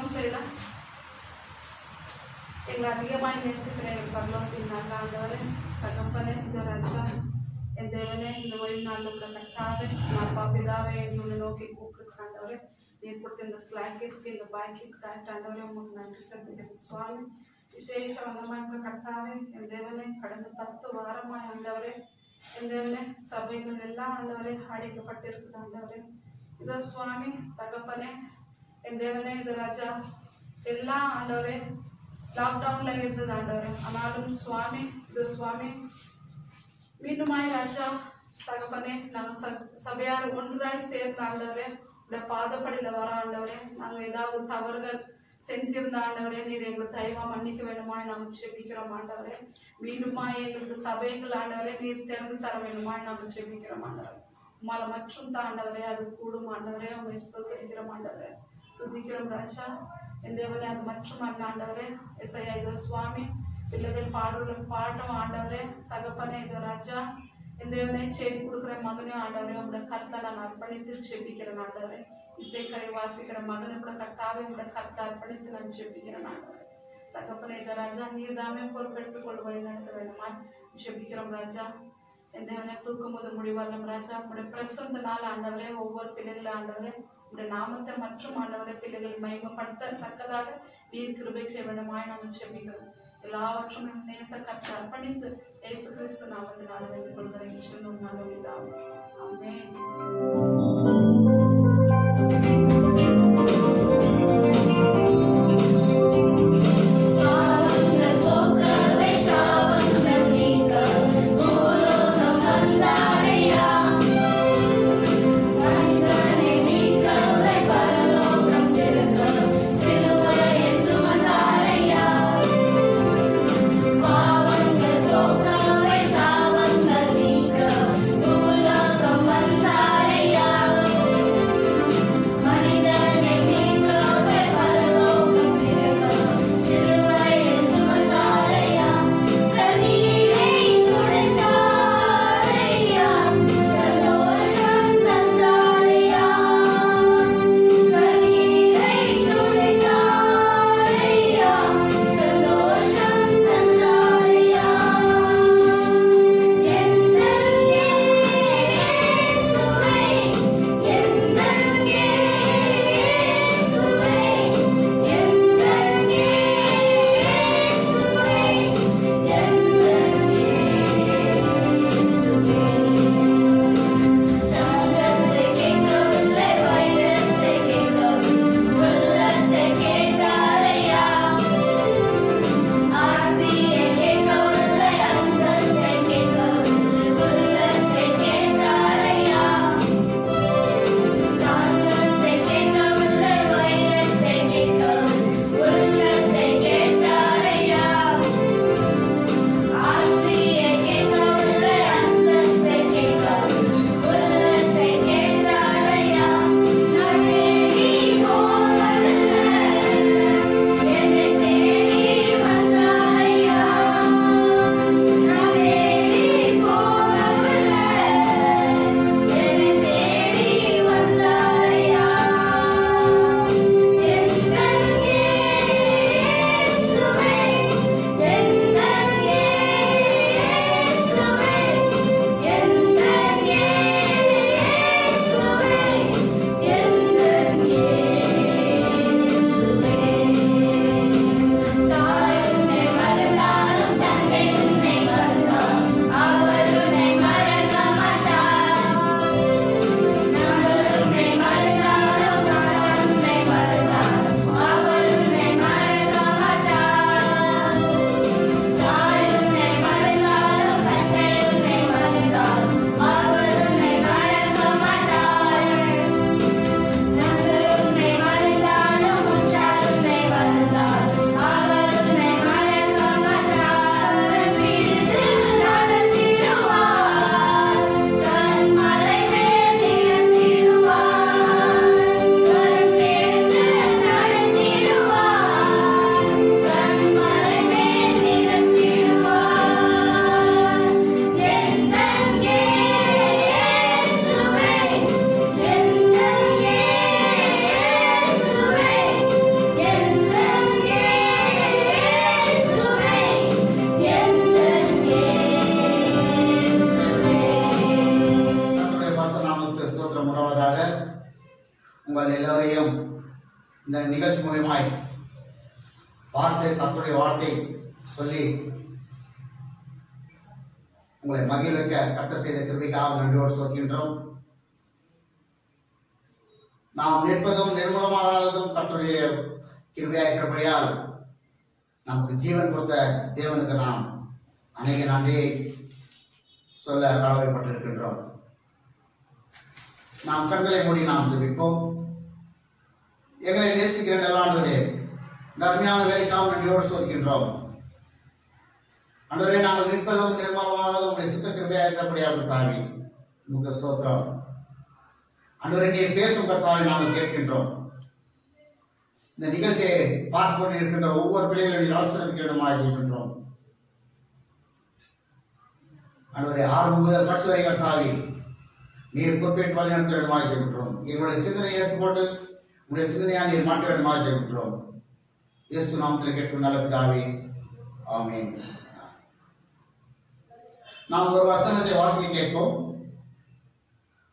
ஜெபம் செய்யலாம். எங்களை அதிகமாக நேசிக்கிற எங்கள் பரலோகத்தின் நல்ல ஆண்டவரே, தகப்பனே, இந்த ராஜா, என் தேவனே, இந்த வழி நாளில் உள்ள கர்த்தாவே, நான் அப்பா பிதாவே என்னை நோக்கி கூப்பிட்டு ஆண்டவரே, நீர் கொடுத்த இந்த ஸ்லாங்கிற்கு இந்த பாய்க்கு கரெக்ட் ஆண்டவரே உங்களுக்கு நன்றி செலுத்துகிறேன் சுவாமி. விசேஷ வந்தமாக கர்த்தாவே, என் தேவனே, கடந்த 10 வாரமாக ஆண்டவரே, என் தேவனே, சபைகள் எல்லாம் ஆண்டவரே அடைக்கப்பட்டிருக்குது ஆண்டவரே. இதோ சுவாமி தகப்பனே, என் தேவனே, இது ராஜா எல்லாம் ஆண்டவரே லாக்டவுன்ல இருந்தது ஆண்டவரே. ஆனாலும் சுவாமி, இது சுவாமி மீண்டுமாய் ராஜா தகப்பனே, நாங்கள் சபையார் ஒன்றாய் சேர்ந்த ஆண்டவரே, உடைய பாதப்படியில வர ஆண்டவரே, நாங்கள் ஏதாவது தவறுகள் செஞ்சிருந்த ஆண்டவரே, நீர் எங்களுக்கு தயவா மன்னிக்க வேண்டுமாய் நாங்கள் செபிக்கிறோம் ஆண்டவரே. மீண்டுமாய் எங்களுக்கு சபைகள் ஆண்டவரே நீர் திறந்து தர வேண்டுமாய் நாங்கள் செபிக்கிறோம் ஆண்டவரே. உமால மற்றும் தாண்டவரே அது கூடும் ஆண்டவரே, உங்களை ஸ்தோத்திரிக்கிறோம் ஆண்டவரே, துதிக்கிறோம் ராஜா. என் தேவனே, அது மற்றும் ஆண்டவரே எஸ்ஐயா இதோ சுவாமி பிள்ளைகள் பாடும் ஆண்டவரே தகப்பனே, இதோ ராஜா என் தேவனே, செடி கொடுக்குற மகனையும் ஆண்டவரே உங்களோட கருத்தை நான் அர்ப்பணித்து செபிக்கிறேன் ஆண்டவரே. இசைக்கரை வாசிக்கிற மகனை கூட கர்த்தாவே உங்களோட கருத்தை அர்ப்பணித்து நான் செபிக்கிறேன் ஆண்டவரே. தகப்பனே, இதோ ராஜா நீர் தாமே பொறுப்பெடுத்துக் கொண்டு வழி நடத்த வேண்டுமா செபிக்கிறோம் ராஜா. என் தேவனே, தூக்கும் போது முடிவரலாம் ராஜா, உங்களுடைய பிரசந்தனால ஆண்டவரே ஒவ்வொரு பிள்ளைகளும் ஆண்டவரே உங்களுடைய நாமத்தை மற்றும் ஆண்டவரை பிள்ளைகள் மகிமைப்படுத்தத்தக்கதாக நீர் கிருபை செய்ய வேண்டுமாய் நாங்கள் செபிக்கிறோம். எல்லாவற்றும் நேச கற்று அர்ப்பணித்து இயேசு கிறிஸ்து நாமத்தினால் வேண்டிக் கொள்கிறேன் சொல்லும் நல்ல பிதாவே. ஆமென். Savangal, Nika, Ulakam Mandaraya. உங்கள் எல்லோரையும் இந்த நிகழ்ச்சி மூலமாய் கர்த்தருடைய வார்த்தை சொல்லி உங்களை மகிழ்விக்க கர்த்தர் செய்த கிருபைக்காக நன்றியோடு சொல்கின்றோம். நாம் நிற்பதும் நிர்மூலமானதும் கர்த்தருடைய கிருபையாக இருக்கிறபடியால் நமக்கு ஜீவன் கொடுத்த தேவனுக்கு நாம் அநேக நன்றியை சொல்ல கடமைப்பட்டிருக்கின்றோம். நாம் கண்களை மூடி நாம் ஜெபிப்போம். எங்களை நேசிக்கிற நல்லாண்டவரே, இந்த அருமையான வேலைக்காக நன்றியோடு சோதிக்கின்றோம். ஆண்டவரே, நாங்கள் நிற்பதும் நிர்மலமானதும் உங்களுடைய சுத்த கிருபையாக இருக்கிறபடியாக தாவி உங்களுக்கு ஸ்தோத்திரம். ஆண்டவரே, நீர் பேசும் கர்த்தாவை நாங்கள் கேட்கின்றோம். இந்த நிகழ்ச்சியை பார்த்து கொண்டு இருக்கின்ற ஒவ்வொரு பிள்ளைகளையும் நீர் ஆசீர்வதிக்க வேண்டுமாய் ஜெபிக்கின்றோம். ஆண்டவரே, ஆரம்ப முதல் கடைசி வரை கர்த்தாவே நீர் பொறுப்பேற்று வழிநடத்த வேண்டுமாய் ஜெபிக்கின்றோம். எங்களுடைய சிந்தனையை ஏற்றுக்கொண்டு உங்களுடைய சிந்தனையாக நீர் மாற்ற வேண்டுமாய் ஜெபிக்கின்றோம். இயேசு நாமத்தில் கேட்கும் நல்ல பிதாவே, ஆமென். நாம் ஒரு வசனத்தை வாசிக்க கேட்போம்.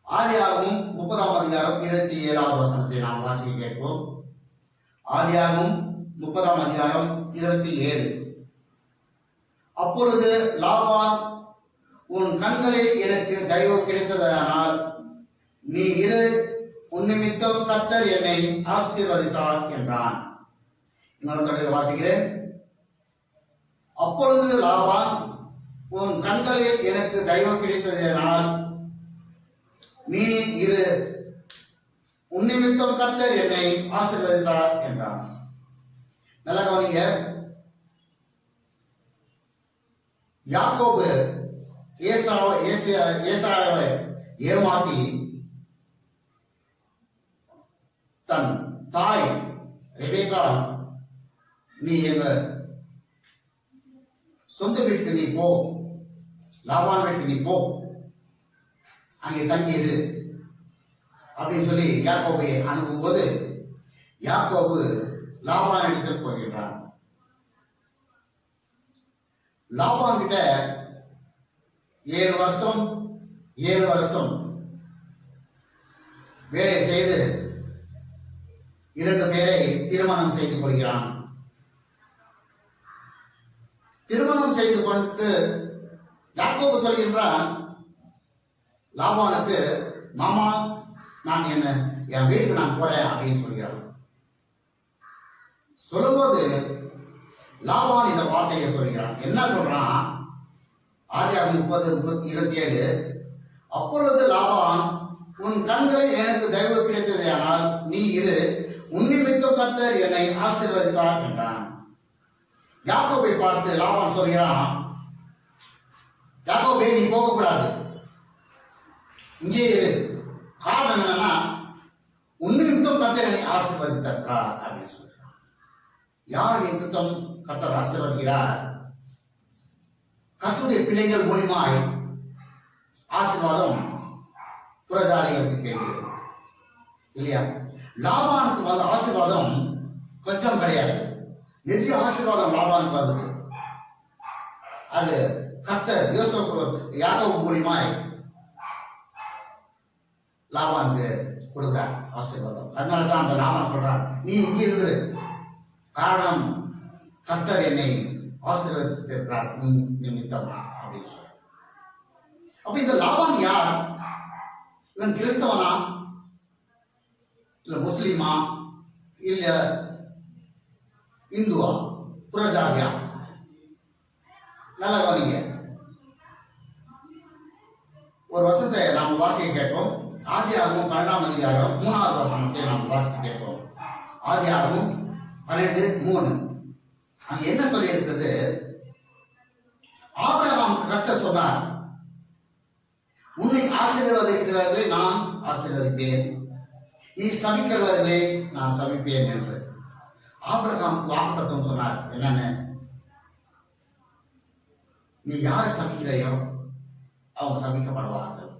ஆதியாகமம் 30ஆம் அதிகாரம் 27வது வசனத்தை நாம் வாசிக்க கேட்போம். ஆதியாகமம் 30ஆம் அதிகாரம் 27. அப்பொழுது லாபான், உன் கண்களில் எனக்கு தயவு கிடைத்ததனால் நீ இரு, உன் நிமித்தம் கர்த்தர் என்னை ஆசீர்வதித்தார் என்றான். இன்னொரு தடவை வாசிக்கிறேன். அப்பொழுது லாபான், உன் கண்களில் எனக்கு தயவு கிடைத்ததனால் நீ இரு, உன் நிமித்தம் கர்த்தர் என்னை ஆசீர்வதித்தார் என்றான். நல்ல கவனிங்க. யாக்கோபு ஏசாவை ஏமாத்தி தன் தாய் ரெபேக்கா, நீ எங்க சொந்த வீட்டுக்கு நீ போ, லாபான் வீட்டுக்கு நீ போ, அங்கே தங்கியது அப்படின்னு சொல்லி யாக்கோபை அனுப்பும்போது யாக்கோபு லாபான் இடத்தில் போகின்றான். லாபான் கிட்ட 7 வருஷம் வேலை செய்து 2 பேரை திருமணம் செய்து கொள்கிறான். திருமணம் செய்து கொண்டு யாக்கோபு சொல்கின்றான் லாபானுக்கு, மாமா, நான் என் வீட்டுக்கு நான் போறேன் அப்படின்னு சொல்கிறான். சொல்லும்போது லாபான் இந்த வார்த்தையை சொல்கிறான். என்ன சொல்றான்? ஆதியாகமம் 30:27. அப்பொழுது லாபான், உன் கண்களில் எனக்கு தயவு கிடைத்ததேயானால் நீ இரு, உன் நிமித்தம் கர்த்தர் என்னை ஆசீர்வதித்தார் என்றான். யாக்கோபை பார்த்து லாபான் சொல்கிறான், யாக்கோபே, நீ போகக்கூடாது, இங்கே இரு. காரணம் என்னன்னா, உன் நிமித்தம் கர்த்தர் என்னை ஆசீர்வதித்தார் அப்படின்னு சொல்றான். யார் நிமித்தம் கர்த்தர் ஆசீர்வதிக்கிறார்? கர்த்தருடைய பிள்ளைகள் மூலியமாய் ஆசீர்வாதம் புறஜாதிகளுக்கு கிடைக்கிறது இல்லையா? லாபானுக்கு வந்த ஆசீர்வாதம் கொஞ்சம் கிடையாது, நிறைய ஆசீர்வாதம் லாபானுக்கு வந்தது. அது கர்த்தர் யாக்கோபு மூலியமாய் லாபானுக்கு கொடுக்கிறார் ஆசீர்வாதம். அதனாலதான் அந்த லாபான் சொல்றான், நீ இங்கே இருந்து, காரணம் கர்த்தர் என்னை ஆசீர்வதித்திருக்கிறார் நிமித்தம் அப்படின்னு சொல்ற. அப்ப இந்த லாபான் யார்? இவன் கிறிஸ்தவனா, இல்ல முஸ்லிமா, இல்ல இந்துவா, புறஜாதியா? நல்ல கவனிங்க. ஒரு வசனத்தை நாம் வாசிக்க கேட்போம். ஆதியாகமம் 12ஆம் அதிகாரம் 3வது வசனத்தை நாம் வாசிக்க கேட்போம். ஆதியாகமம் 12:3. அங்க என்ன சொல்லி இருக்குது? ஆபிரகாமுக்கு கர்த்தர் சொன்னார், உன்னை ஆசீர்வதிக்கிறவர்களை நான் ஆசீர்வதிப்பேன், நீ சபிக்கிறவர்களை நான் சபிப்பேன் என்று ஆபிரகாமுக்கு வாக்குத்தத்தம் சொன்னார். என்னன்னு? நீ யாரை சபிக்கிறையோ அவங்க சபிக்கப்படுவார்கள்,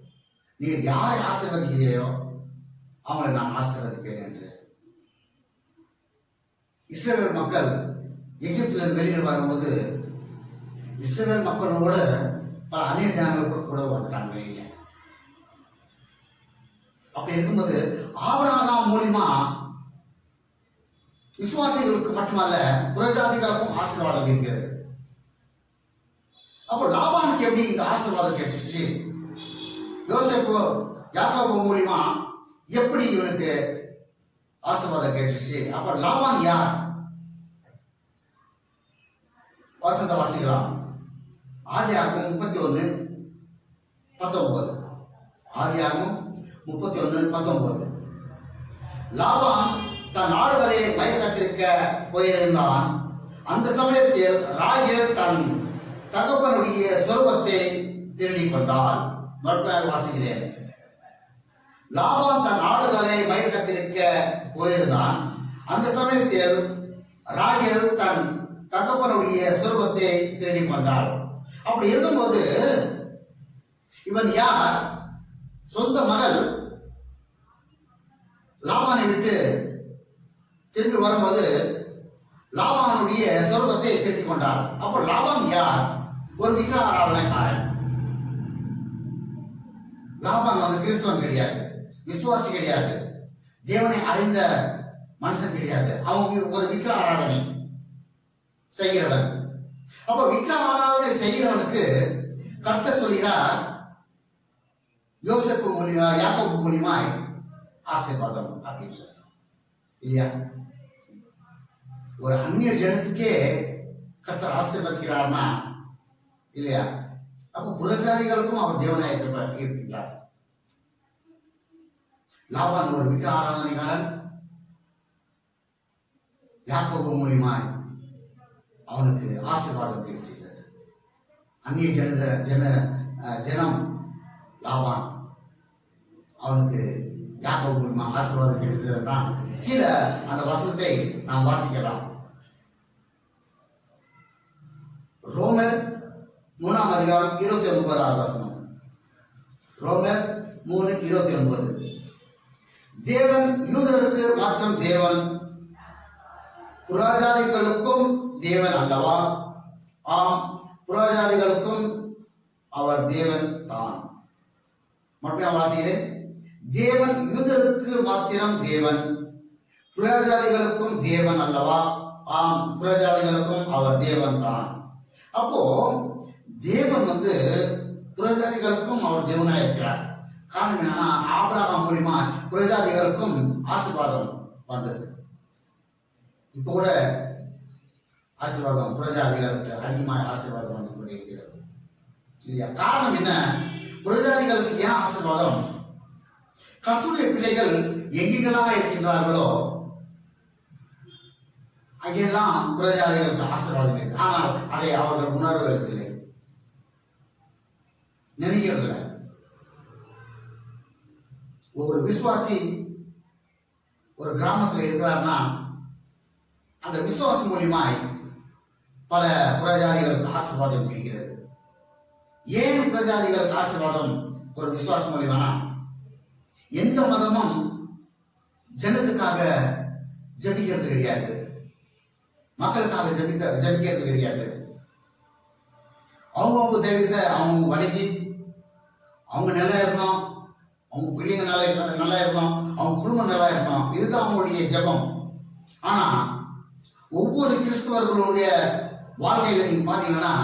நீ யாரை ஆசீர்வதிக்கிறையோ அவங்களை நான் ஆசீர்வதிப்பேன் என்று. இஸ்ரவேல் மக்கள் எகிப்திலிருந்து வெளியில் வரும்போது இஸ்ரவேல் மக்களோட பல அநேக ஜனங்கள் கூட வந்துட்டாங்க வெளியில. அப்படி இருக்கும்போது ஆபிரகாம் ஆபிரகாம் மூலியமா விசுவாசிகளுக்கு மட்டுமல்ல புறஜாதிகளுக்கும் ஆசீர்வாதம் இருக்கிறது. அப்போ லாபானுக்கு எப்படி இந்த ஆசீர்வாதம் கிடைச்சிச்சு? யோசேப்பு யாக்கோபு மூலியமா எப்படி இவனுக்கு ஆசீர்வாதம் கிடைச்சிச்சு? அப்ப லாபான் யார்? வசந்த வாசிக்கலாம். ஆதியாகமம் 31:19. ஆதியாகமம் 31:19. லாபான் தன் ஆடுகளை மயக்கத்திற்க போயிருந்தான். அந்த சமயத்தில் ராகேல் தன் தகப்பனுடைய சொருபத்தை திருடிக் கொண்டாள். மறுபடியும் வாசிக்கிறேன். லாபான் தன் ஆடுகளை மயக்கத்திற்க போயிருந்தான். அந்த சமயத்தில் ராகேல் தன் தகப்பனுடைய சொருபத்தை திருடிக் கொண்டாள். அப்படி இருக்கும்போது இவன் யார்? சொந்த மகள் லாபானை விட்டு திரும்பி வரும்போது லாபானுடைய சொருபத்தை திருடிக் கொண்டார். அப்போ லாபான் யார்? ஒரு விக்கிரக ஆராதனைக்காரன். லாபான் கிறிஸ்தவன் கிடையாது, விசுவாசி கிடையாது, தேவனை அறிந்த மனுஷன் கிடையாது. அவங்க ஒரு விக்கிரக ஆராதனை செய்கிறவன். அப்ப விக்கிரக ஆராதனை செய்கிறவனுக்கு கர்த்தர் சொல்கிறார், யோசேப்பு மூலியமா யாக்கோபு மூலியமா ஆசீர்வாதம் அப்படின்னு சொல்ற இல்லையா? ஒரு அந்நிய ஜனத்துக்கே கர்த்தர் ஆசீர்வதிக்கிறார்னா இல்லையா? அப்ப புறஜாதிகளுக்கும் அவர் தேவனாய் இருக்கின்றார். லாபான் ஒரு விக்கிரக ஆராதனைக்காரன். யாக்கோபு மூலியமா அவனுக்கு ஆசீர்வாதம் கிடைச்சு. அந்நிய ஜனம் லாபான் அவனுக்கு யாக்கோபு மூலியமா ஆசீர்வாதம் கிடைத்ததுன்னா கீழே அந்த வசனத்தை நாம் வாசிக்கலாம். ரோமர் 3:29 வசனம். ரோமர் 3:29. தேவன் யூதருக்கு மாத்திரம் தேவன், புறஜாதிகளுக்கும் தேவன் அல்லவா? ஆம், புறஜாதிகளுக்கும் அவர் தேவன் தான். மட்டும் வாசிக்கிறேன். தேவன் யூதருக்கு மாத்திரம் தேவன், புறஜாதிகளுக்கும் தேவன் அல்லவா? ஆம், புறஜாதிகளுக்கும் அவர் தேவன் தான். அப்போ தேவன் புறஜாதிகளுக்கும் அவர் தேவனா இருக்கிறார். காரணம் என்னன்னா, ஆபிரகாம் மூலியமா புறஜாதிகளுக்கும் ஆசீர்வாதம் வந்தது. இப்போ கூட ஆசீர்வாதம் புறஜாதிகளுக்கு அதிகமாக ஆசீர்வாதம் வந்து கொண்டே இருக்கிறது இல்லையா? காரணம் என்ன? புறஜாதிகளுக்கு ஏன் ஆசீர்வாதம்? கர்த்தருடைய பிள்ளைகள் எங்கெங்கெல்லாம் இருக்கின்றார்களோ அங்கெல்லாம் புறஜாதிகளுக்கு ஆசீர்வாதம் இருக்கு. ஆனால் அதை அவர்கள் உணர்வதில்லை, நினைக்கிறதில்லை. ஒரு விசுவாசி ஒரு கிராமத்தில் இருக்கிறார்னா அந்த விசுவாசம் மூலியமாய் பல புறஜாதிகளுக்கு ஆசீர்வாதம் கிடைக்கிறது. ஏன் புறஜாதிகளுக்கு ஆசீர்வாதம் ஒரு விசுவாசம் மூலியமானா, எந்த மதமும் ஜனத்துக்காக ஜபிக்கிறது கிடையாது, மக்களுக்காக ஜபிக்கிறது கிடையாது. அவங்கவுங்க தெய்வத்தை அவங்க வணங்கி அவங்க நல்லா இருக்கணும், அவங்க பிள்ளைங்க நல்லா இருக்கணும், அவங்க குடும்பம் நல்லா இருக்கணும், இதுதான் அவங்களுடைய ஜபம். ஆனா ஒவ்வொரு கிறிஸ்தவர்களுடைய வாழ்க்கையில நீங்க பாத்தீங்கன்னா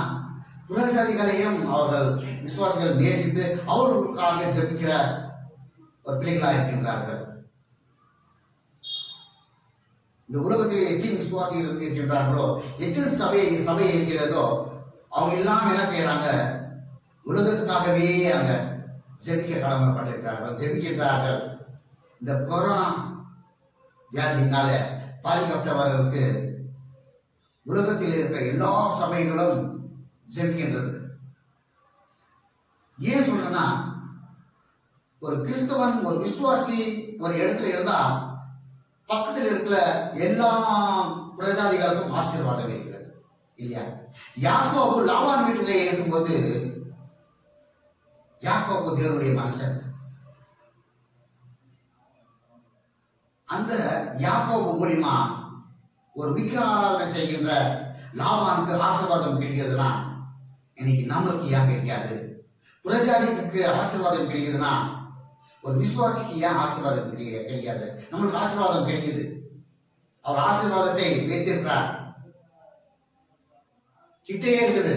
புறஜாதிகளையும் அவர்கள் விசுவாசிகள் நேசித்து அவர்களுக்காக ஜபிக்கிற ஒரு பிள்ளைகளா இருக்கின்றார்கள். இந்த உலகத்திலே எத்தனை விசுவாசிகள் இருக்கின்றார்களோ, எத்தனை சபை இருக்கிறதோ, அவங்க எல்லாம் என்ன செய்யறாங்க? உலகத்துக்காகவே அங்க ஜெபிக்க கடமைப்பட்டிருக்கிறார்கள், ஜெபிக்கின்றார்கள். இந்த கொரோனா வியாதியினால பாதிக்கப்பட்டவர்களுக்கு உலகத்தில் இருக்கிற எல்லா சபைகளும் ஜெபிக்கின்றது. ஏன் சொல்றேன்னா, ஒரு கிறிஸ்தவன் ஒரு விசுவாசி ஒரு இடத்துல இருந்தா பக்கத்தில் இருக்கிற எல்லா புறஜாதிகளுக்கும் ஆசீர்வாதம் இருக்கிறது இல்லையா? யாக்கோபு லாபான் வீட்டிலே இருக்கும்போது யாக்கோபு தேவனுடைய மனுஷன். அந்த யாக்கோபு மூலியமா ஒரு விக்கிர ஆராதனை செய்கின்ற லாபானுக்கு ஆசீர்வாதம் கிடைக்கிறதுனா இன்னைக்கு நம்மளுக்கு ஏன் கிடைக்காது? புறஜாதிக்கு ஆசீர்வாதம் கிடைக்குதுன்னா ஒரு விசுவாசிக்கு ஏன் ஆசீர்வாதம் கிடைக்காது? நம்மளுக்கு ஆசீர்வாதம் கிடைக்குது. அவர் ஆசீர்வாதத்தை வைத்திருக்கிறார், கிட்டே இருக்குது,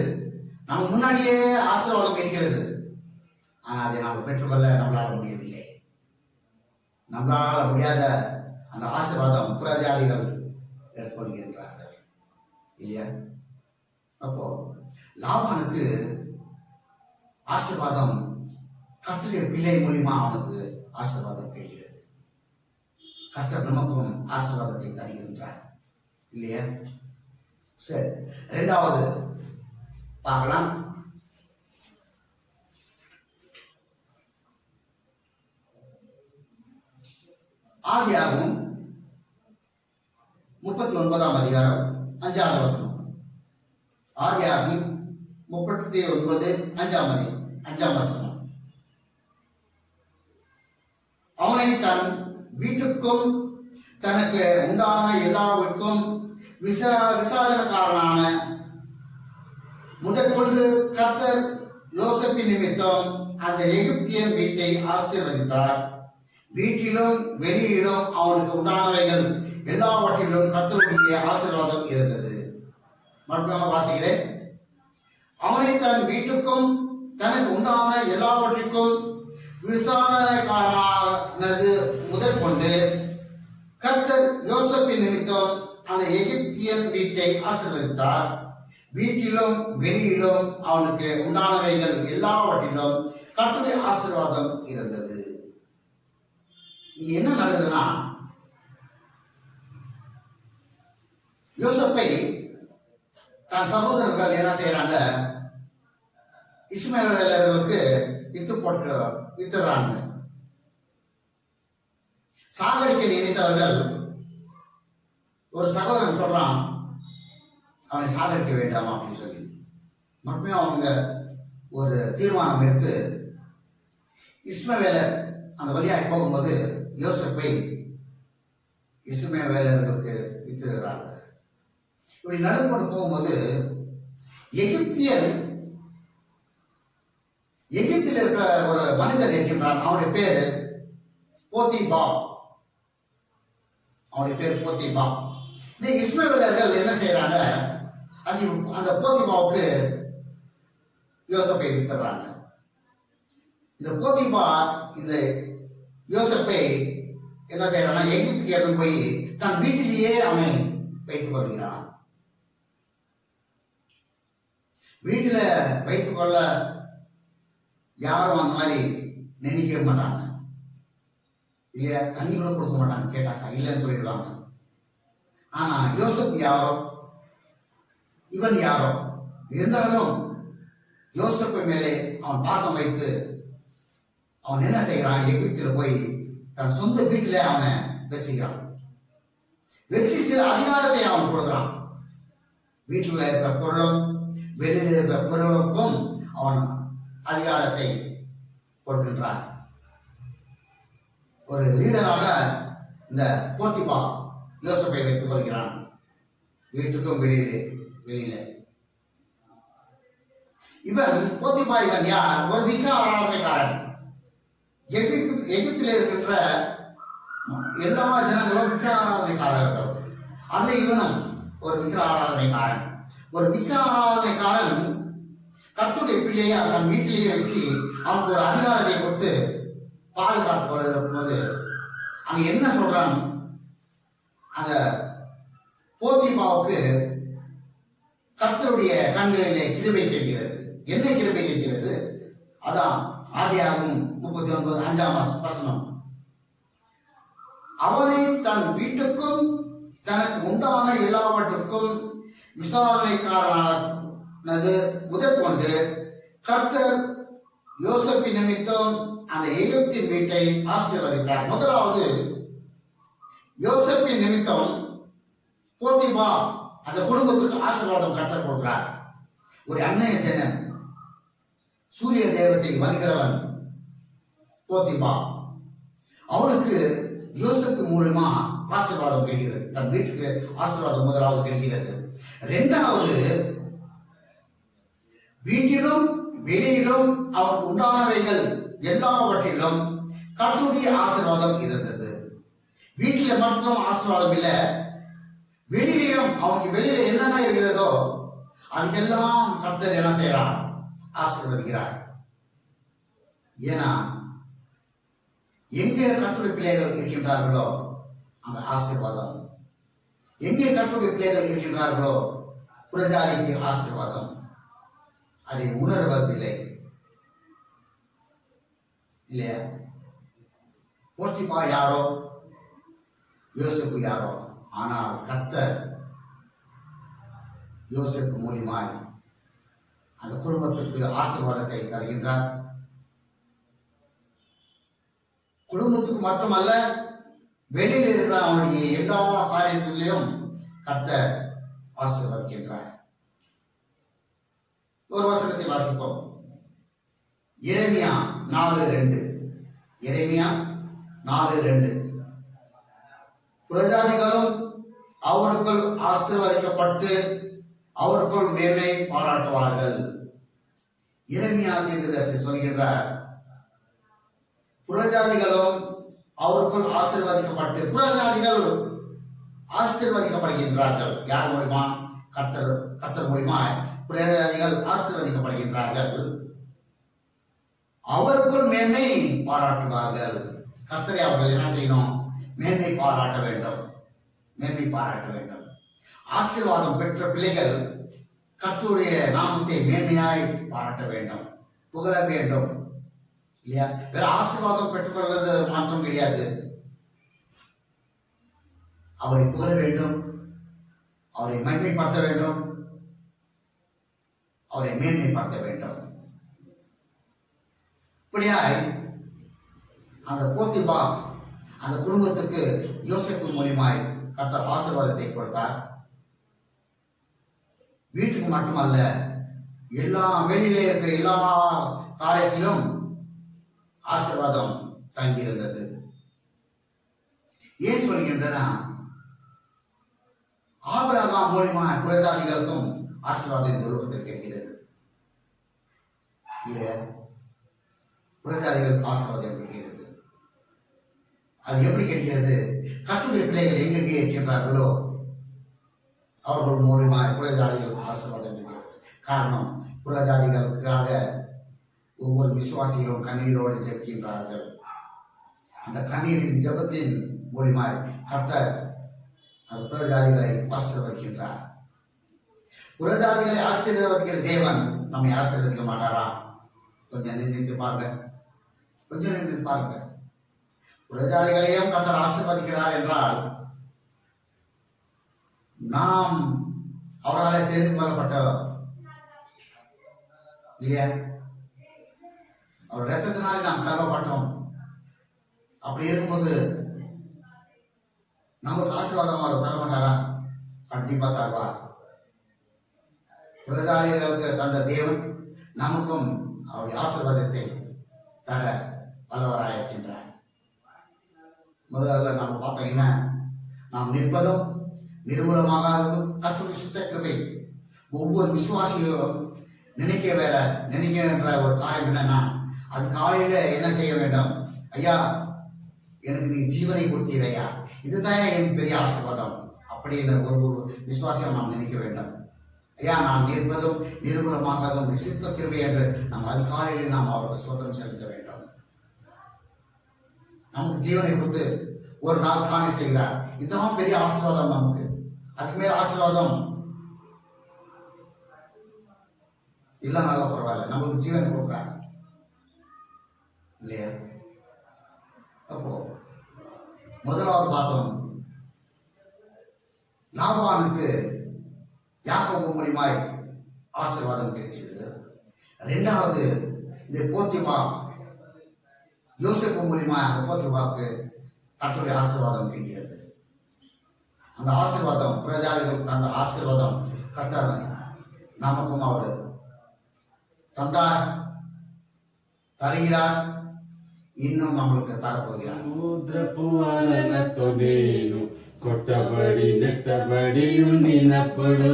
நம்ம முன்னாடியே ஆசீர்வாதம் இருக்கிறது. ஆனால் அதை நாம் பெற்றுக்கொள்ள நம்மளால முடியவில்லை. நம்மளால முடியாத அந்த ஆசீர்வாதம் புறஜாதிகள் எடுத்துக்கொள்கின்றார்கள் இல்லையா? அப்போ லாபானுக்கு ஆசீர்வாதம் கர்த்தருடைய பிள்ளை மூலியமா அவனுக்கு ஆசீர்வாதம் கிடைக்கிறது. கர்த்தர் நமக்கும் ஆசீர்வாதத்தை தருகின்றார் இல்லையா? சரி, இரண்டாவது பார்க்கலாம். ஆதியாகமம் 39ஆம் அதிகாரம் 5வது வசனம். ஆதியாகமம் 39 5ஆம் வசனம். அவனை தன் வீட்டுக்கும் தனக்கு உண்டான எல்லாவற்றுக்கும் விசாரணக்காரனான முதற்கொண்டு கர்த்தர் யோசேப்பின் நிமித்தம் அந்த எகிப்தியன் வீட்டை ஆசீர்வதித்தார். வீட்டிலும் வெளியிலும் அவனுக்கு உண்டானவைகள் எல்லாவற்றிலும் கர்த்தருடைய ஆசீர்வாதம் இருந்தது. மறுபடியும் வாசிக்கிறேன். அவனை தன் வீட்டுக்கும் தனக்கு உண்டான எல்லாவற்றிற்கும் விசாரணைக்காரனானது முதற்கொண்டு கர்த்தர் யோசேப்பின் நிமித்தம் அந்த எகிப்தியன் வீட்டை ஆசீர்வதித்தார். வீட்டிலும் வெளியிலும் அவனுக்கு உண்டானவைகள் எல்லாவற்றிலும் கர்த்தருடைய ஆசீர்வாதம் இருந்தது. இங்க என்ன நடந்ததுன்னா, யோசேப்பை தன் சகோதரர்கள் என்ன செய்யறாங்க, இஸ்மவேலர்களுக்கு வித்துறாங்க. சாகடிக்க நினைத்தவர்கள், ஒரு சகோதரன் சொல்றான் அவனை சாகடிக்க வேண்டாம் அப்படின்னு சொல்லி, மட்டுமே அவங்க ஒரு தீர்மானம் எடுத்து இஸ்மவேலர் அந்த வழியாக போகும்போது யோசேப்பை இஸ்மவேலர்களுக்கு வித்துகிறார்கள். இப்படி நடந்து கொண்டு போகும்போது எகிப்தில் இருக்கிற ஒரு மனிதன் இருக்கின்றான். அவனுடைய பேர் போத்திபா. இந்த இஸ்மவேலர்கள் என்ன செய்யறாங்க, அந்த போத்திபாவுக்கு யோசேப்பை வித்துறாங்க. இந்த போத்திபா இந்த யோசேப்பை என்ன செய்யறான்னா, எகிப்துக்கு எடுத்து போய் தன் வீட்டிலேயே அவன் வைத்துக் கொள்கிறான். வீட்டுல வைத்துக் கொள்ள யாரும் அந்த மாதிரி நினைக்க மாட்டாங்க இல்லையா? தண்ணி கூட கொடுக்க மாட்டாங்க, கேட்டாக்கா இல்லைன்னு சொல்லிடுவாங்க. ஆனா யோசேப் யாரோ, இவன் யாரோ இருந்தாலும் யோசேப்பு மேலே அவன் பாசம் வைத்து அவன் என்ன செய்யறான், எகிப்தில் போய் தன் சொந்த வீட்டிலே அவனை வச்சுக்கிறான். வச்சு சில அதிகாரத்தை அவன் கொடுக்குறான். வீட்டில் இருக்கிற பொருளும் வெளியில் இருக்கிற பொருளுக்கும் அவன் அதிகாரத்தை கொடுக்கின்றான். ஒரு லீடராக இந்த போத்திபா யோசேப்பை வைத்துக் கொள்கிறான், வீட்டுக்கும் வெளியில. இவன் போத்திபா இவன் யார்? ஒரு விக்கிர ஆராதனைக்காரன். எகிப்தில் இருக்கின்ற எல்லா ஜனங்களும் விக்கிர ஆராதனைக்காரர்கள். அதுல இவனும் ஒரு விக்கிர ஆராதனைக்காரன். ஒரு விக்கிர ஆராதனைக்காரன் கர்த்தருடைய பிள்ளையை தன் வீட்டிலேயே வச்சு அவனுக்கு ஒரு அதிகாரத்தை கொடுத்து பாதுகாத்து கொள்ளும்போது அவன் என்ன சொல்றான், அந்த போத்திபாவுக்கு கர்த்தருடைய கண்களிலே கிருபை கிடைக்கிறது. என்ன கிருபை கிடைக்கிறது? அதான் ஆதியாகமம் 39 5ஆம் வசனம். அவனை தன் வீட்டுக்கும் தனக்கு உண்டான எல்லாவற்றுக்கும் விசாரணைக்காரனானது முதற்கொண்டு கர்த்தர் யோசேப்பின் நிமித்தம் அந்த எகிப்தின் வீட்டை ஆசீர்வதித்தார். முதலாவது யோசேப்பின் நிமித்தம் போத்திபா அந்த குடும்பத்துக்கு ஆசீர்வாதம் கர்த்தர் கொடுக்கிறார். ஒரு அன்னைய ஜனன், சூரிய தெய்வத்தை வணங்குகிறவன் போத்திபா. அவனுக்கு யோசேப்பு மூலமா ஆசீர்வாதம் கிடைக்கிறது. தன் வீட்டுக்கு ஆசீர்வாதம் முதலாவது கிடைக்கிறது. இரண்டாவது, வீட்டிலும் வெளியிலும் அவனுக்கு உண்டானவைகள் எல்லாவற்றிலும் கர்த்தருடைய ஆசீர்வாதம் இருந்தது. வீட்டில மட்டும் ஆசீர்வாதம் இல்லை, வெளியிலையும் அவனுக்கு வெளியில என்னென்ன இருக்கிறதோ அதுக்கெல்லாம் கர்த்தர் என்ன செய்யறார்? ஆசீர்வதிக்கிறார். ஏன்னா எங்கே கர்த்தருடைய பிள்ளைகள் இருக்கின்றார்களோ அந்த ஆசீர்வாதம், எங்கே கர்த்தருடைய பிள்ளைகள் இருக்கின்றார்களோ புறஜாதிக்கு ஆசீர்வாதம். அதை உணர்வதில்லை இல்லையா? போர்த்திபா யாரோ, யோசேப்பு யாரோ, ஆனால் கர்த்தர் யோசேப்பு மூலியமாய் அந்த குடும்பத்துக்கு ஆசீர்வாதத்தை தருகின்றார். குடும்பத்துக்கு மட்டுமல்ல, வெளியில் இருக்கிற அவனுடைய எல்லா காரியத்திலையும் கர்த்தர் ஆசீர்வதிக்கின்றார். ஒரு வசனத்தை வாசிப்போம். எரேமியா 4:2. எரேமியா 4:2. புறஜாதிகளும் அவருக்குள் ஆசீர்வதிக்கப்பட்டு அவருக்குள் மேன்மை பாராட்டுவார்கள். எரேமியா தீர்க்கதரிசி சொல்கின்றார், புறஜாதிகளும் அவருக்குள் ஆசீர்வதிக்கப்பட்டு, புறஜாதிகள் ஆசீர்வதிக்கப்படுகின்றார்கள். யார் மூலியமா? கர்த்தர் மூலியமா புறஜாதிகள் ஆசீர்வதிக்கப்படுகின்றார்கள். அவருக்குள் மேன்மை பாராட்டுவார்கள். கர்த்தரை அவர்கள் என்ன செய்யணும்? மேன்மை பாராட்ட வேண்டும், மேன்மை பாராட்ட வேண்டும். ஆசீர்வாதம் பெற்ற பிள்ளைகள் கர்த்தருடைய நாமத்தை மேன்மையாய் பாராட்ட வேண்டும், புகழ வேண்டும் இல்லையா? வேற ஆசீர்வாதம் பெற்றுக்கொள்வது மாற்றம் கிடையாது. அவரை புகழ வேண்டும், அவரை மேன்மைப்படுத்த வேண்டும், அவரை மேன்மைப்படுத்த வேண்டும். இப்படியாய் அந்த போத்திபா அந்த குடும்பத்துக்கு யோசேப்பு மூலியமாய் கர்த்தர் ஆசீர்வாதத்தை கொடுத்தார். வீட்டுக்கு மட்டுமல்ல, எல்லா வெளியிலே இருக்கிற எல்லா காரியத்திலும் ஆசீர்வாதம் தங்கியிருந்தது. ஏன் சொல்கின்றனா, ஆபிரகாம் மூலியமா புறஜாதிகளுக்கும் ஆசீர்வாதம் இந்த உலகத்தில் கிடைக்கிறது இல்லையா? புறஜாதிகளுக்கு ஆசீர்வாதம் கிடைக்கிறது. அது எப்படி கிடைக்கிறது? கர்த்தருடைய பிள்ளைகள் எங்கெங்கே இருக்கின்றார்களோ அவர்கள் மூலியமா புறஜாதிகளுக்கு ஆசீர்வாதம் கிடைக்கிறது. காரணம், புறஜாதிகளுக்காக ஒவ்வொரு விசுவாசிகளும் கண்ணீரோடு ஜெபிக்கின்றார்கள். அந்த கண்ணீரின் ஜெபத்தின் மூலியமாய் கர்த்தர் அந்த புறஜாதிகளை ஆசீர்வதிக்கின்றார். புறஜாதிகளை ஆசீர்வதிக்கிற தேவன் நம்மை ஆசீர்வதிக்க மாட்டாரா? கொஞ்சம் நினைத்து பாருங்க, கொஞ்சம் நினைத்து பாருங்க. புறஜாதிகளையும் கர்த்தர் ஆசீர்வதிக்கிறார் என்றால் நாம் அவரால் தெரிந்து கொள்ளப்பட்டவர் இல்லையா? அவர் ரத்தத்தினாலே நாம் கருவப்பட்டோம். அப்படி இருக்கும்போது நமக்கு ஆசீர்வாதம் அவர் தர மாட்டாரா? கண்டிப்பா தருவார். புறஜாதிகளுக்கு தந்த தேவன் நமக்கும் அவருடைய ஆசீர்வாதத்தை தர வல்லவராயிருக்கின்றார். முதல்ல நாம் பார்த்தீங்கன்னா, நாம் நிற்பதும் நிர்மூலமாகாததும் கர்த்தருடைய சுத்த கிருபை. ஒவ்வொரு விசுவாசியும் நினைக்கின்ற ஒரு காரியம் என்னன்னா, அது காலையில என்ன செய்ய வேண்டும்? ஐயா, எனக்கு நீ ஜீவனை கொடுத்தீரையா, இதுதான் என் பெரிய ஆசீர்வாதம் அப்படின்னு ஒரு விசுவாசியம் நாம் நினைக்க வேண்டும். ஐயா, நாம் நிற்பதும் நிர்மூலமாகாதும் சுத்த கிருபை என்று நாம் அது காலையில் நாம் அவருக்கு ஸ்தோத்திரம் செலுத்த வேண்டும். நமக்கு ஜீவனை கொடுத்து ஒரு நாள் காண செய்கிறார். இதுதான் பெரிய ஆசீர்வாதம். நமக்கு அதுக்கு மேல ஆசீர்வாதம் இல்லைனாலும் பரவாயில்ல, நம்மளுக்கு ஜீவனை கொடுக்குறார் இல்லையா? அப்போ முதலாவது பார்த்தோம், லாபானுக்கு யாக்கோபு மூலியமாய் ஆசீர்வாதம் கிடைச்சது. ரெண்டாவது, இந்த போத்திபா யோசேப்பு மூலியமா அந்த போத்திபாவுக்கு கர்த்தருடைய ஆசீர்வாதம் கிடைக்கிறது. அந்த ஆசீர்வாதம் புறஜாதிகளுக்கு அந்த ஆசீர்வாதம் கர்த்தர் நமக்கும் அவர் தந்தார், தருகிறார், இன்னும் நம்மளுக்கு தரப்போகிறார். సముద్రపు అలలతో నేను కొట్టబడి నెట్టబడి ఉండినప్పుడు,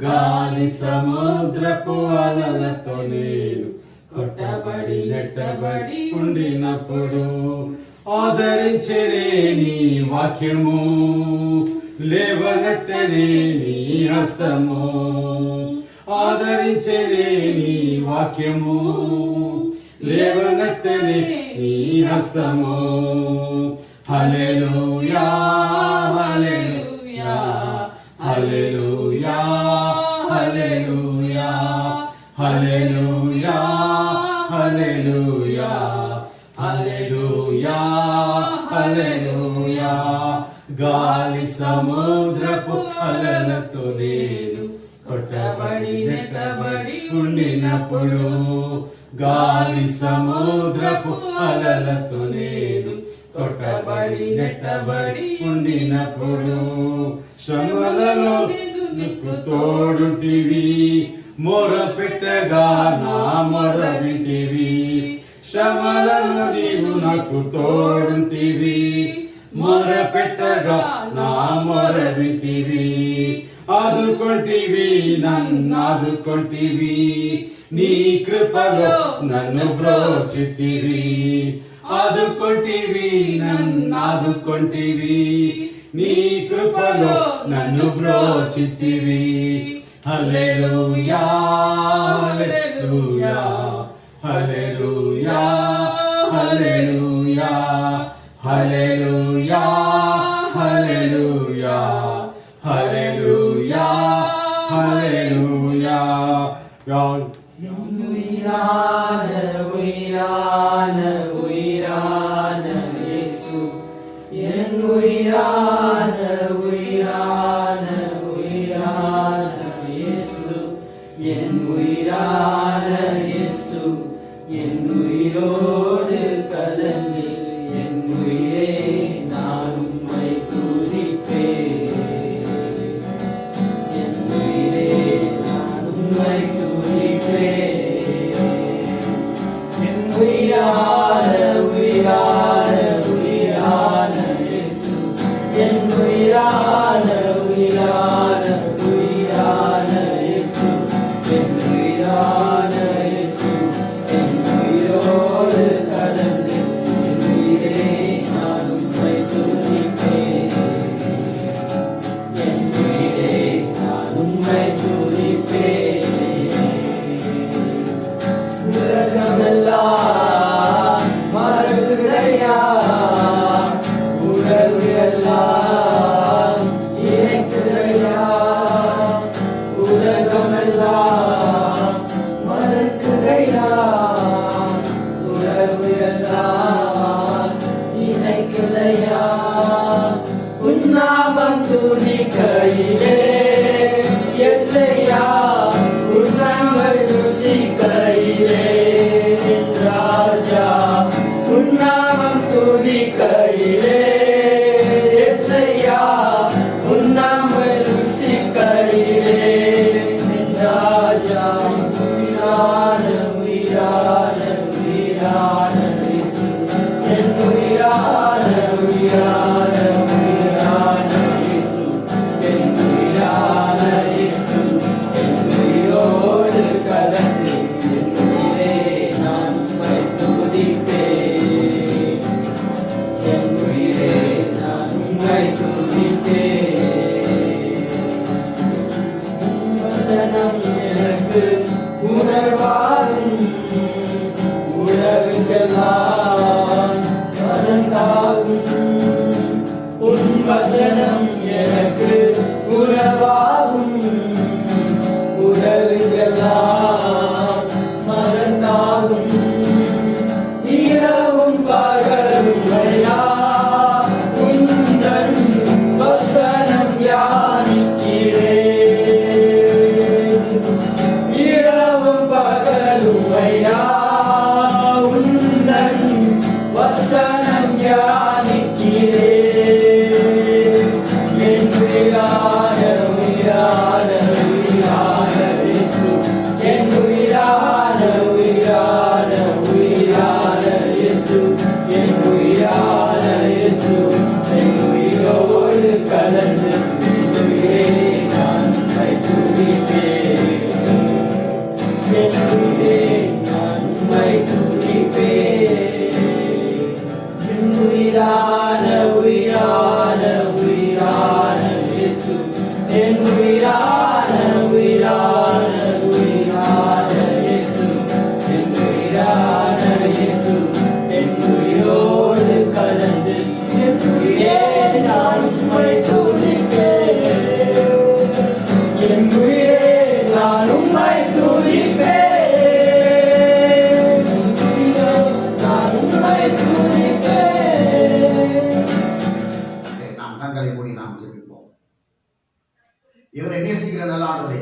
గాలి సముద్రపు అలలతో నేను కొట్టబడి నెట్టబడి ఉండినప్పుడు ఆదరించరే నీ వాక్యము, లేవనెత్తనే నీ హస్తము. ఆదరించరే నీ వాక్యము, లేవనెత్తనే నీ హస్తము. హల్లెలూయా హల్లెలూయా హల్లెలూయా హల్లెలూయా హల్లెలూయా హల్లెలూయా హల్లెలూయా హల్లెలూయా. గాలి సముద్రపు అలలతో నేను కొట్టబడి నెట్టబడి ఉండినప్పుడు, గాలి సముద్రపు అలలతో నేను కొట్టబడి నెట్టబడి ఉండినప్పుడు, శ్రమలలో నీకు తోడుంటివి, మొర పెట్టగా నా మొర వింటివి. శ్రమలలో నీవు నాకు తోడుంటివి, మొర పెట్టగా నా మొర వింటివి. ఆదుకొంటివి నన్నాదుకొంటివి, నీ కృపలో నన్ను బ్రోచితివి. ఆదుకొంటివి నన్నాదుకొంటివి, నీ కృపలో నన్ను బ్రోచితివి. హల్లెలూయా హల్లెలూయా హల్లెలూయా హల్లెలూయా హల్లెలూయా హల్లెలూయా హల్లెలూయా హల్లెలూయా. உயிரான உயிரான உயிரான இயேசு, என் உயிரான உயிரான உயிரான இயேசு, என் உயிரான இயேசு, என் உயிரோடு கலந்து என் உயிரே நான் உம்மை துதிப்பேன். என் உயிரே நான் உம்மை துதிப்பேன். என் உயிரான உயிரான உயிரான இயேசு, என் உயிரான உயிரான உயிரான இயேசு, என் உயிரான இயேசு, என் உயிரோடு கலந்து என் உயிரே நான் உம்மை துதிப்பேன். என் உயிரே நான் உம்மை துதிப்பேன். உலகமெல்லாம் மறக்குதையா, உறவு எல்லாம் இணைக்குதையா. உலகமெல்லாம் மறக்குதையா, உறவு எல்லாம் இணைக்குதையா. உன்னாமம் துதிக்கையிலே எஸ்ஐயா, உன்னாமல் ருசிக்கையிலே ராஜா. உன்னாமம் துதிக்கையிலே எஸ்ஐயா, உன்னாமல் ருசிக்கையிலே ராஜா. உயிரான உயிரான உயிரான இயேசு, என் உயிரான உயிரான உயிரான இயேசு, என் உயிரான இயேசு, என் உயிரோடு கலந்து என் உயிரே நான் உம்மை துதிப்பேன். என் உயிரே நான் உம்மை துதிப்பேன். வசனம் எனக்கு உணர்வாகும், உறவுகளாம் மறந்தாகும். உன் வசனம் எனக்கு உறவாகும், உறவுகளாம் மறந்தாகும். இரவும் பகலும் ஐயா உந்தன் வசனம் தியானிக்கிறேன். இரவும் பகலும் ஐயா உந்தன் வசனம் தியானிக்கிறேன். என் உயிரான உயிரான உயிரான இயேசு, என் உயிரான உயிரான உயிரான இயேசு, என் உயிரான இயேசு, என் உயிரோடு கலந்து என் உயிரே நான் உம்மை துதிப்பேன். என் உயிரே நான் உயிரான உயிரான உயிரான இயேசு என் உயிரான உயிரான உயிரான இயேசு என் உயிரான இயேசு என் உயிரோடு கலந்து என் உயிரே நான் உம்மை துதிப்பேன் என் உயிரே நான் உம்மை துதிப்பேன் நான் உம்மை துதிப்பேன். நாம் கண்களை மூடி நாம் ஜெபிப்போம். இவரை நேசிக்கிற நல்ல ஆண்டவரே,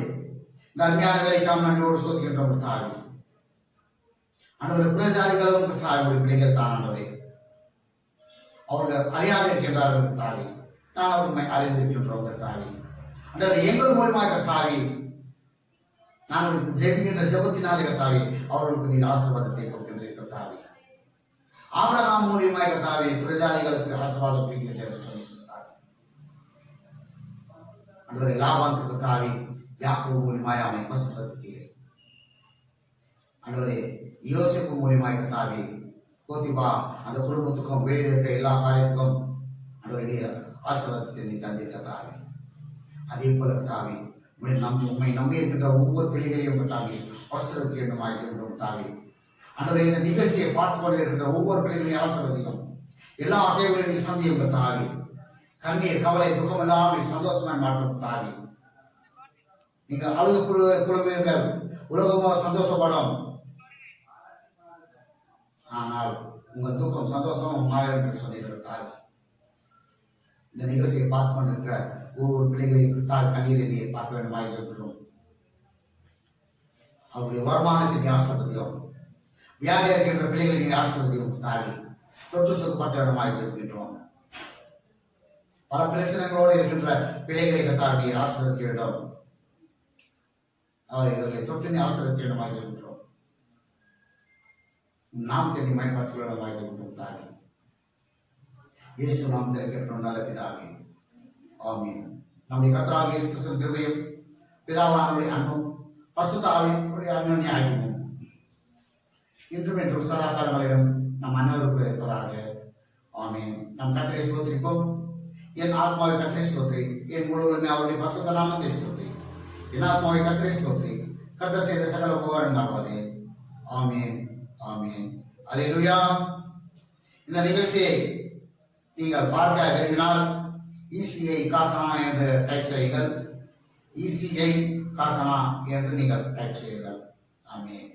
இந்த அருமையான வேலைக்காக நன்றியோடு சோதிக்கின்றோம் கர்த்தாவே. ஆண்டவரே, புறஜாதிகளும் கர்த்தாவே பிள்ளைகள் தான் ஆண்டவரே. அவர்கள் அறியாது இருக்கின்றார்கள் கர்த்தாவே. நான் அவர்களை அறிந்திருக்கின்றோம் கர்த்தாவே. ஆண்டவரே, எங்கள் மூலமாக கர்த்தாவே நாங்கள் ஜெபிக்கின்ற ஜெபத்தினாலே கர்த்தாவே அவர்களுக்கு நீர் ஆசீர்வாதத்தை கொடுக்கின்றீர்கள் கர்த்தாவே. ஆபிரகாம் மூலியமாக கர்த்தாவே புறஜாதிகளுக்கு ஆசீர்வாதம் கொடுக்கிறீர்கள் என்று சொல்லியிருக்கிறார். ஆண்டவரே, லாபானுக்கு கர்த்தாவே யாக்கோபு மூலியமாக அவனை ஆசீர்வதித்தீர். ஆண்டவரே, யோசேப்பு மூலியமாக கர்த்தாவே போத்திபா அந்த குடும்பத்துக்கும் வெளியில் இருக்கிற எல்லா காரியத்துக்கும் ஆண்டவருடைய ஆசீர்வாதத்தை நீ தந்தீர் கர்த்தாவே. அதே போல கர்த்தாவே உண்மை நம்பி இருக்கின்ற ஒவ்வொரு பிள்ளைகளையும் கர்த்தாவே ஆசீர்வதிக்க வேண்டும் ஆகியோம் கர்த்தாவே. ஆண்டவரே, இந்த நிகழ்ச்சியை பார்த்து கொண்டு இருக்கின்ற ஒவ்வொரு பிள்ளைகளையும் ஆசீர்வதிக்கும். எல்லா தேவைகளையும் நீ சந்தியும் கர்த்தாவே. கண்ணீர் கவலை துக்கம் எல்லாம் நீ சந்தோஷமாய் மாற்றும் கர்த்தாவே. நீங்கள் அழுது புலம்புவீர்கள், உலகமோ சந்தோஷப்படும். ஆனால் உங்கள் துக்கம் சந்தோஷமும் மாறிடும் என்று சொன்னீர்கள். இந்த நிகழ்ச்சியை பார்த்து கொண்டிருக்கிற ஒவ்வொரு பிள்ளைகளையும் கண்ணீரை நீர் பார்க்க வேண்டுமாய் இருக்கிறோம். அவருடைய வருமானத்தை நீ ஆசீர்வதியும். வியாதியாக இருக்கின்ற பிள்ளைகளை நீ ஆசீர்வதியும் தாவி. தொற்று சுகப்படுத்த வேண்டுமாய் இருக்கின்றோம். பல பிரச்சனைகளோடு இருக்கின்ற பிள்ளைகளை கட்டால் நீர் ஆசீர்வதிக்க வேண்டும். அவர்களை தொற்று நீ ஆசீர்வதிக்க வேண்டுமாய் இருக்கின்றோம். நாம் தேடி பயன்படுத்த வேண்டுமாய் இருக்கின்றோம் தாவி. இயேசு நாமத்தை கேட்கிறோம் நல்ல பிதாவே, ஆமென். நம்முடைய கர்த்தராகிய இயேசு கிறிஸ்துவின் கிருபையும் பிதாவானவருடைய அன்பும் பரிசுத்த ஆவியானவருடைய அன்யோன்ய ஐக்கியமும் இன்றும் என்றும் சதா காலங்களிலும் நம் அனைவருக்கும் இருப்பதாக, ஆமென். நம் கர்த்தரை ஸ்தோத்திரிப்போம். என் ஆத்மாவை கர்த்தரை ஸ்தோத்திரி, என் முழுவதுமே அவருடைய பரிசுத்த நாமத்தை ஸ்தோத்திரி. என் ஆத்மாவை கர்த்தரை ஸ்தோத்திரி, கர்த்தர் செய்த சகல உபகாரம் மறவாதே. ஆமென், ஆமென். அல்லேலூயா. இந்த நிகழ்ச்சியை நீங்கள் பார்க்க விரும்பினால் ECI கார்கனா என்று டைப் செய்யுங்கள். ECI கார்கனா என்று நீங்கள் டைப் செய்யுங்கள். ஆமென்.